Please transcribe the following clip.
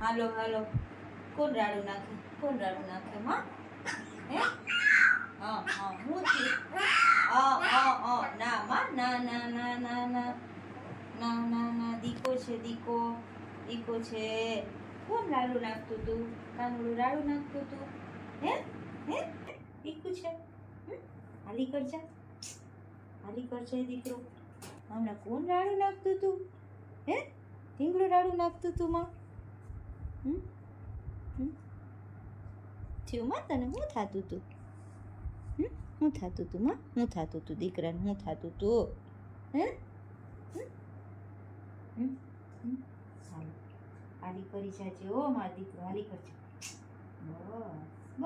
હાલો હાલો કોણ રાડું નાખે માં હે હા હા હું થયું ના માં ના ના ના ના ના ના ના ના દીકો છે કોણ રાડું નાખતું તું કાનુડું રાડું નાખતું તું હે હે દીકુ છે હાલી કરજા દીકરો હમણાં કોણ રાડું નાખતું તું હે ઢીંગલું રાડું નાખતું તું માં થયું માં તને શું થતું તું શું થતું તું માં શું થતું તું દીકરાને શું થતું તું હે હાલી કરી જાજે ઓ મારા દીકરો હાલી કરજે બસ